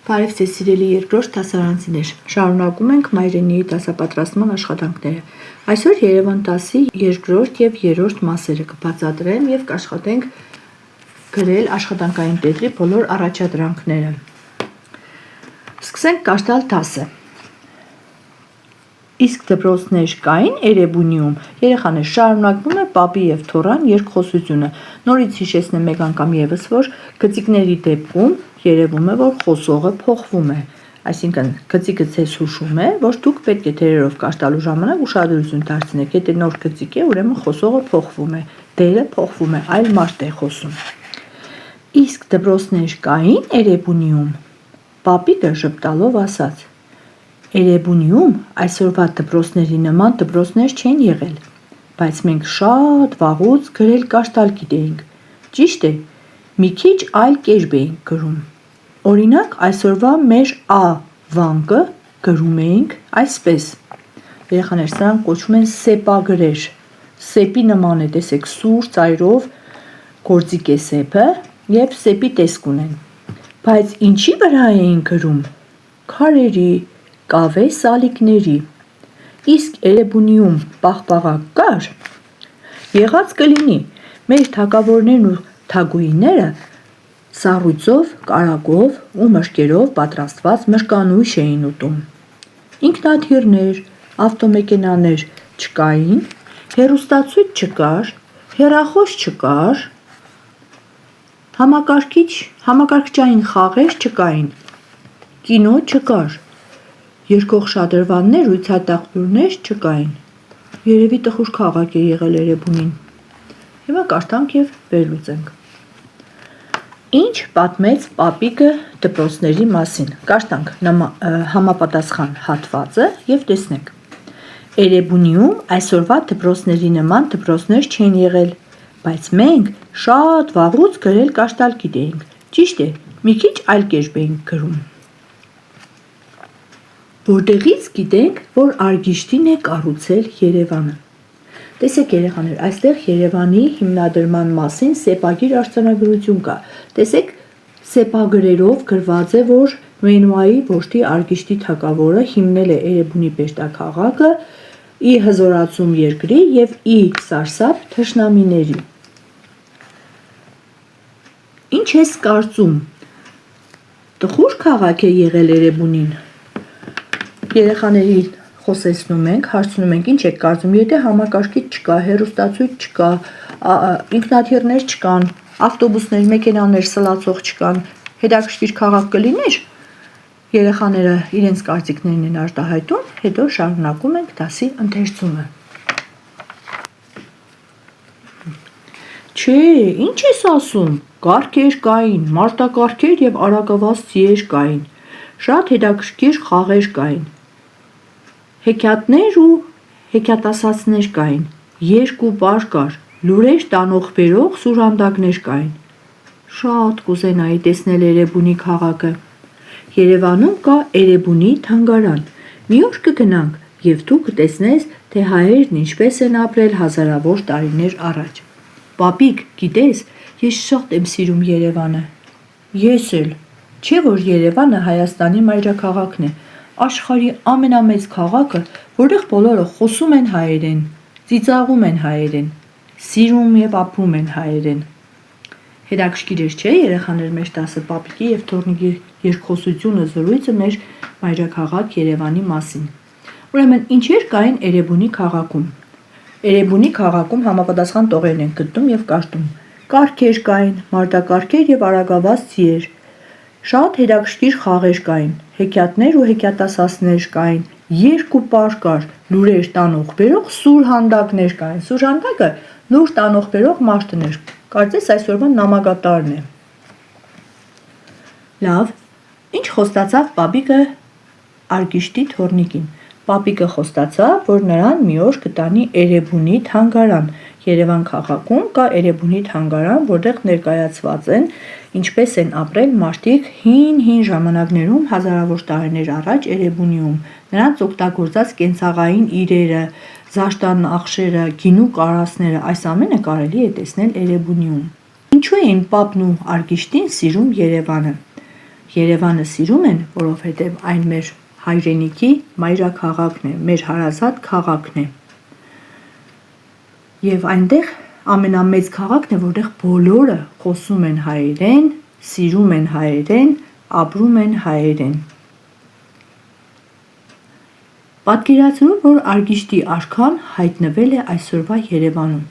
Բարև ձեզ սիրելի երկրորդ դասարանցիներ, շարունակում ենք մայրենիի դասապատրաստման աշխատանքները։ Այսօր Երևան դասի երկրորդ և երրորդ մասերը կբացատրեմ և կաշխատենք գրել աշխատանքային տետրի բոլոր առաջադրանքները։ Սկսենք կարդալ դասը։ Իսկ դպրոցներ կային Էրեբունիում, երեխաներ, շարունակվում է պապի և թոռան երկխոսությունը։ Նորից հիշեցնեմ մեկ անգամ ևս, որ գծիկների դեպքում երևում է, որ խոսողը փոխվում է, այսինքն գծիկը ձեզ հուշում է, որ դուք պետք է թերերով կարդալու ժամանակ ուշադրություն դարձնեք, եթե նոր գծիկ է, ուրեմն խոսողը փոխվում է, դերը փոխվում է, այլ մարդ է խոսում։ Իսկ դպրոցներ կային Էրեբունիում, պապիկը ժպտալով ասաց. Էրեբունիում այսօրվա դպրոցների նման դպրոցներ չեն եղել, բայց մենք շատ վաղուց գրել կարդալ գիտեինք, ճիշտ է, մի քիչ այլ կերպ էինք գրում, օրինակ այսօրվա մեր Ա վանկը գրում էինք այսպես, երեխաներ, սրանք կոչվում են սեպագրեր, սեպի նման է, տեսեք, սուր ծայրով գործիկ է սեպը և սեպի տեսք ունեն, բայց ինչի վրա էինք գրում, քարերի, կավե սալիկների, իսկ Էրեբունիում պաղպաղակ կար, եղած կլինի, մեր թագավորներն ու թագուհիները սառույցով, կարագով ու մրգերով պատրաստված մրգանուշ էին ուտում, ինքնաթիռներ, ավտոմեքենաներ չկային, հեռուստացույց չկար, հեռախոս չկար, համակարգչային խաղեր չկային, կինո չկար, երգող շատրվաններ ու ցուցատախտուրներ չկային, երևի տխուր քաղաք է եղել Էրեբունին, հիմա կարդանք և վերլուծենք։ Ինչ պատմեց պապիկը դպրոցների մասին, կարդանք համապատասխան հատվածը և տեսնենք։ Էրեբունիում այսօրվա դպրոցների նման դպրոցներ չեն եղել, բայց մենք շատ վաղուց գրել կարդալ գիտեինք, ճիշտ է, մի քիչ այլ կերպ էինք գրում։ Որտեղից գիտենք, որ Արգիշտին է կառուցել Երևանը։ Տեսեք երեխաներ, այստեղ Երևանի հիմնադրման մասին սեպագիր արձանագրություն կա։ Տեսեք, սեպագրերով գրված է, որ Մենուայի որդի Արգիշտի թագավորը հիմնել է Էրեբունի պետաքաղաքը ի հզորացում երկրի և ի սարսափ թշնամիների։ Ինչ ես կարծում, տխուր քաղաք է եղել Էրեբունին։ Երեխաներին խոսեցնում ենք, հարցնում ենք, ինչ եք կարծում, եթե համակարգիչ չկա, հեռուստացույց չկա, ինքնաթիռներ չկան, ավտոբուսներ, մեքենաներ սլացող չկան, հետաքրքիր քաղաք կլիներ։ Երեխաները իրենց կարծիքներն են արտահայտում, հետո շարունակում ենք դասի ընթերցումը։ Չէ, ինչ ես ասում, կառքեր կային, մարտակառքեր և արագավազ ձիեր կային, շատ հետաքրքիր խաղեր կային, հեքիաթներ ու հեքիաթասացներ կային, երգ ու պար կար, լուրեր տանող-բերող սուրհանդակներ կային, շատ կուզենայի տեսնել Էրեբունի քաղաքը, Երևանում կա Էրեբունի թանգարան, մի օր կգնանք և դու կտեսնես, թե հայերն ինչպես են ապրել հազարավոր տարիներ առաջ։ Պապիկ, գիտես, ես շատ եմ սիրում Երևանը։ Ես էլ, չէ՞ որ Երևանը Հայաստանի մայրաքաղաքն է, աշխարհի ամենամեծ քաղաքը, որտեղ բոլորը խոսում են հայերեն, ծիծաղում են հայերեն, սիրում և ապրում են հայերեն։ Հետաքրքիր էր, չէ՞ երեխաներ, մեր դասը պապիկի և թոռնիկի երկխոսությունը զրույցը մեր մայրաքաղաք Երևանի մասին։ Ուրեմն ինչեր կային Էրեբունի քաղաքում։ Էրեբունի քաղաքում համապատասխան տողերն ենք գտնում և կարդում։ Կառքեր կային, մարտակառքեր և արագավազ ձիեր, շատ հետաքրքիր խաղեր կային, հեքիաթներ ու հեքիաթասացներ կային, երգ ու պար կար, լուրեր տանող-բերող սուրհանդակներ կային։ Սուրհանդակը լուր տանող-բերող մարդն էր, կարծես այսօրվա նամակատարն է։ Լավ, ինչ խոստացավ պապիկը Արգիշտի թոռնիկին։ Պապիկը խոստացավ, որ նրան մի օր կտանի Էրեբունի թանգարան։ Երևան քաղաքում կա Էրեբունի թանգարան, որտեղ ներկայացված են ինչպես են ապրել մարդիկ հին ժամանակներում հազարավոր տարիներ առաջ Էրեբունիում, նրանց օգտագործած կենցաղային իրերը, զարդանախշերը, գինու կարասները, այս ամենը կարելի է տեսնել Էրեբունիում։ Ինչու էին պապն ու Արգիշտին սիրում Երևանը։ Երևանը սիրում են, որովհետև այն մեր հայրենիքի մայրաքաղաքն է, մեր հարազատ քաղաքն է։ Եվ այնտեղ ամենամեծ քաղաքն է, որտեղ բոլորը խոսում են հայերեն, սիրում են հայերեն, ապրում են հայերեն։ Պատկերացրու, որ Արգիշտի արքան հայտնվել է այսօրվա Երևանում։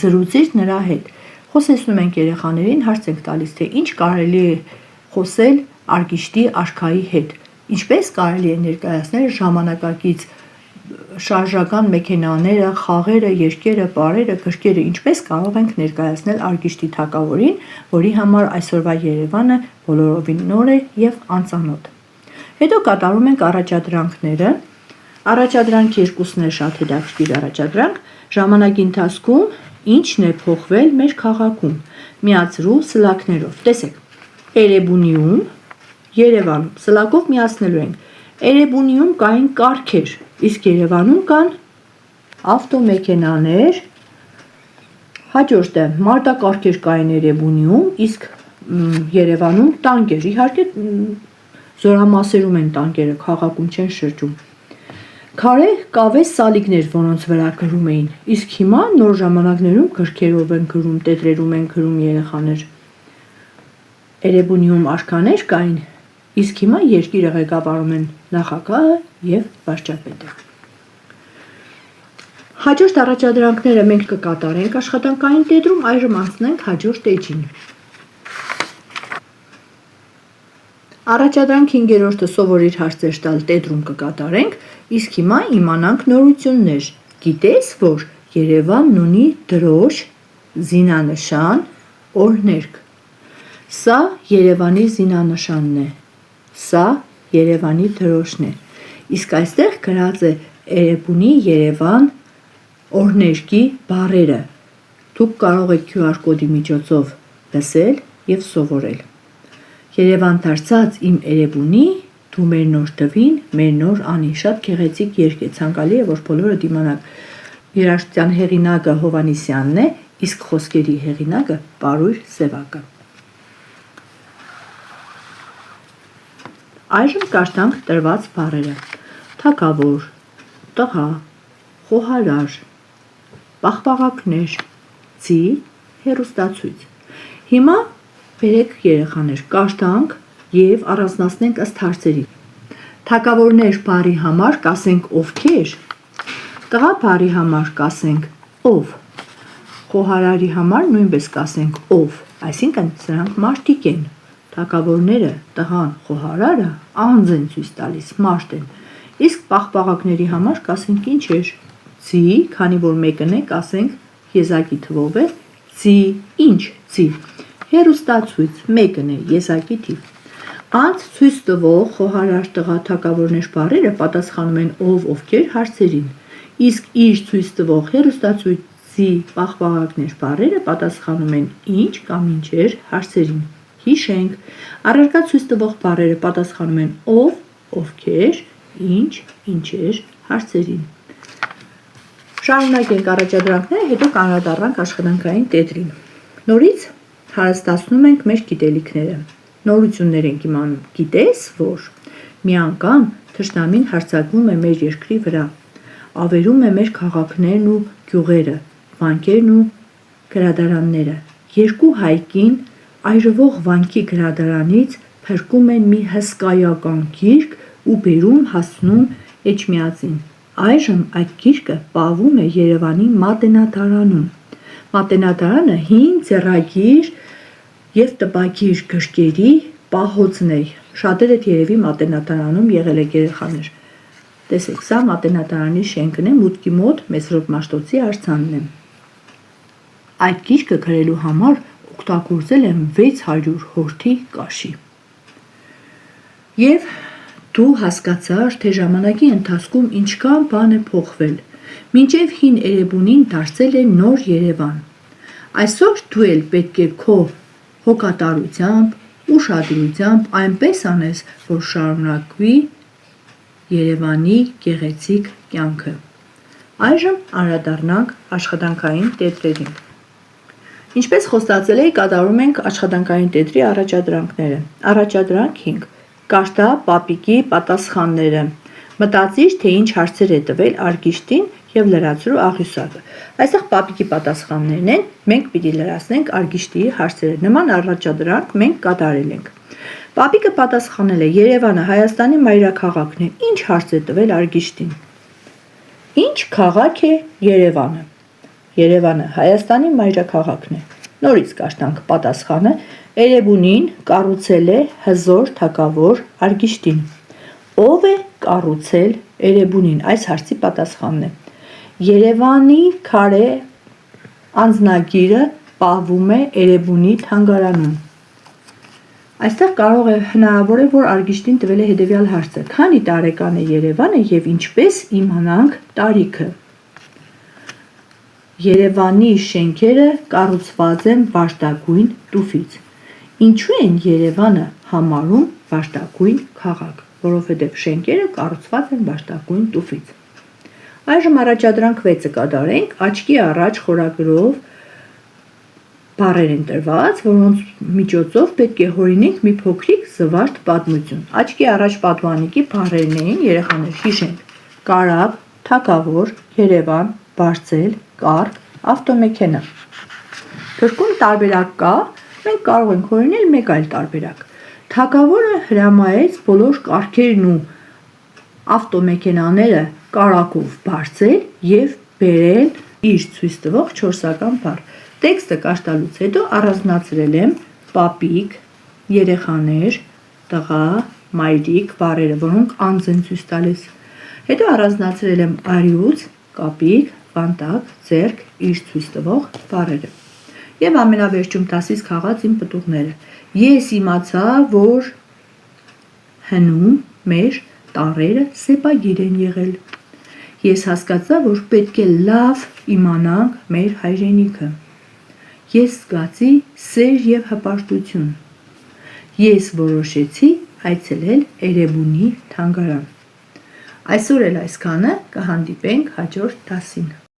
Զրուցիր նրա հետ։ Խոսեցնում ենք երեխաներին, հարց ենք տալիս, թե ինչ կարելի է խոսել Արգիշտի արքայի հետ։ Ինչպես կարելի է ներկայացնել ժամանակակից շարժական մեքենաները, խաղերը, երգերը, պարերը, գրքերը, ինչպես կարող ենք ներկայացնել Արգիշտի թագավորին, որի համար այսօրվա Երևանը բոլորովին նոր է եւ անծանոթ։ Հետո կատարում ենք առաջադրանքները։ Առաջադրանք երկուսն է շատ հետաքրքիր առաջադրանք։ Ժամանակի ընթացքում ինչն է փոխվել մեր քաղաքում։ Միացրու սլաքներով։ Տեսեք, Էրեբունիում, Երևանում, սլակով միացնելու ենք։ Էրեբունիում կային կառքեր, իսկ Երևանում կան ավտոմեքենաներ, հաջորդը մարտակառքեր կային Էրեբունիում, իսկ Երևանում տանկեր։ Իհարկե զորամասերում են տանկերը, քաղաքում չեն շրջում։ Քարե կավե սալիկներ, որոնց վրա գրում էին, իսկ հիմա նոր ժամանակներում գրքերով են գրում, տետրերում են գրում երեխաներ։ Էրեբունիում արքաներ կային, իսկ հիմա երկիրը ղեկավարում են նախագահը եւ վարչապետը։ Հաջորդ առաջադրանքները մենք կկատարենք աշխատանքային տետրում, այժմ անցնենք հաջորդ էջին։ Առաջադրանք 5-րդը սովորիր հարցեր տալ տետրում կկատարենք, իսկ հիմա իմանանք նորություններ։ Գիտես, որ Երևանն ունի դրոշ, զինանշան, օրհներգ։ Սա Երևանի զինանշանն է, սա Երևանի դրոշն է։ Իսկ այստեղ գրած է Էրեբունի Երևան օրհներգի բառերը։ Դուք կարող եք QR կոդի միջոցով լսել եւ սովորել։ Երևան դարձած իմ Էրեբունի, դու մեր նոր տվին, մեր նոր անի։ Շատ գեղեցիկ երգ է, ցանկալի է, որ բոլորը դիմանան։ Երաժշտության հեղինակը Հովանեսյանն է, իսկ խոսքերի հեղինակը Պարույր Սևակը։ Այժմ կարդանք տրված բառերը։ Թագավոր, տղա, խոհարար, պաղպաղակներ, ձի, հեռուստացույց։ Հիմա բերեք երեխաներ, կարդանք եւ առանձնացնենք ըստ հարցերի։ Թագավորներ բառի համար կասենք ովքեր, տղա բառի համար կասենք ով, խոհարարի համար նույնպես կասենք ով, այսինքն սրանք մարդիկ են։ Թագավորները, տղան, խոհարարը անձ են ցույց տալիս, մարդ են։ Իսկ պաղպաղակների համար կասենք ինչեր, ձի, քանի որ մեկն է, կասենք եզակի թվով է, ձի, ինչ, ձի։ Հեռուստացույց մեկն է, եզակի թիվ։ Անց ցույց տվող խոհարար տղա թագավորներ բառերը պատասխանում են ով ովքեր հարցերին, իսկ իր ցույց տվող հեռուստացույցի պաղպաղակներ բառերը պատասխանում են ինչ կամ ինչեր հարցերին։ Հիշենք, առարկա ցույց տվող բառերը պատասխանում են ով, ովքեր, ինչ, ինչեր հարցերին։ Շարունակենք առաջադրանքները, հետո կանդրադառնանք աշխատանքային տետրին։ Նորից հարստացնում ենք մեր գիտելիքները։ Նորություններ ենք իմանում։ Գիտես, որ մի անգամ թշնամին հարձակվում է մեր երկրի վրա, ավերում է մեր քաղաքներն ու գյուղերը, վանքերն ու գրադարանները։ Երկու հայկին այրվող վանքի գրադարանից փրկում են մի հսկայական գիրք ու բերում հասնում Էջմիածին։ Այժմ այդ գիրքը պահվում է Երևանի մատենադարանում։ Մատենադարանը հին ձեռագիր եւ տպագիր գրքերի պահոցն է։ Շատերդ երևի մատենադարանում եղել եք երեխաներ։ Տեսեք, սա մատենադարանի շենքն է, մուտքի մոտ Մեսրոպ Մաշտոցի արձանն է։ Այդ գիրքը գրելու համար օգտագործել եմ 600 հորթի կաշի։ Եվ դու հասկացար, թե ժամանակի ընթացքում ինչքան բան է փոխվել։ Մինչև հին Էրեբունին դարձել է նոր Երևան։ Այսօր դու էլ պետք է քո հոգատարությամբ, ուշադրությամբ այնպես անես, որ շարունակվի Երևանի գեղեցիկ կյանքը։ Այժմ անդրադառնանք աշխատանքային տետրերին։ Ինչպես խոստացել էի, կատարում ենք աշխատանքային տետրի առաջադրանքները։ Առաջադրանք 5. Կարտա պապիկի պատասխանները։ Մտածիր, թե ինչ հարցեր է տվել Արգիշտին և լրացրու աղյուսակը։ Այստեղ պապիկի պատասխաններն են, մենք պիտի լրացնենք Արգիշտիի հարցերը։ Նման առաջադրանք մենք կատարել ենք։ Պապիկը պատասխանել է. Երևանը Հայաստանի մայրաքաղաքն է։ Ինչ հարց է տվել Արգիշտին։ Ինչ քաղաք է Երևանը։ Երևանը Հայաստանի մայրաքաղաքն է։ Նորից կաշտանք պատասխանը։ Էրեբունին կառուցել է հզոր թագավոր Արգիշտին։ Ով է կառուցել Էրեբունին։ Այս հարցի պատասխանն է։ Երևանի քարե անձնագիրը պահվում է Էրեբունի թանգարանում։ Այստեղ կարող է հնարավոր է, որ Արգիշտին տվել է հետևյալ հարցը. Քանի տարեկան է Երևանը և ինչպես իմանանք տարիքը։ Երևանի շենքերը կառուցված են վարդագույն տուֆից։ Ինչու են Երևանը համարում վարդագույն քաղաք, որովհետև շենքերը կառուցված են վարդագույն տուֆից։ Այժմ առաջադրանք 6-ը կատարենք, աչքի առաջ խորագրով բառեր են տրված, որոնց միջոցով պետք է հորինենք մի փոքրիկ զվարթ պատմություն։ Աչքի առաջ պատուհանիկի բառերն էին, երեխաներ հիշենք. կարապ, թագավոր, Երևան, բարձել, կառք, ավտոմեքենա։ Գրքում տարբերակ կա, մենք կարող ենք հորինել մեկ այլ տարբերակ։ Թագավորը հրամայեց բոլոր կառքերն ու ավտոմեքենաները կարակով բարձել և բերել իր ցույց տվող 4-ական բառ։ Տեքստը կաշտալուց հետո առանձնացրել եմ պապիկ, երեխաներ, տղա, մայրիկ բառերը, որոնք անձ են ցույց տալիս։ Հետո առանձնացրել եմ արյուծ, կապիկ, վանտակ, ձեռք, իր ցույց տվող բառերը։ Եվ ամենավերջում 10-ից քաղած իմ պտուղները։ Ես իմացա, որ հնում մեր տառերը սեպագիր են եղել։ Ես հասկացա, որ պետք է լավ իմանանք մեր հայրենիքը։ Ես զգացի սեր և հպարտություն։ Ես որոշեցի այցելել Էրեբունի թանգարան։ Այսօր էլ այսքանը, կհանդիպենք հաջորդ դասին։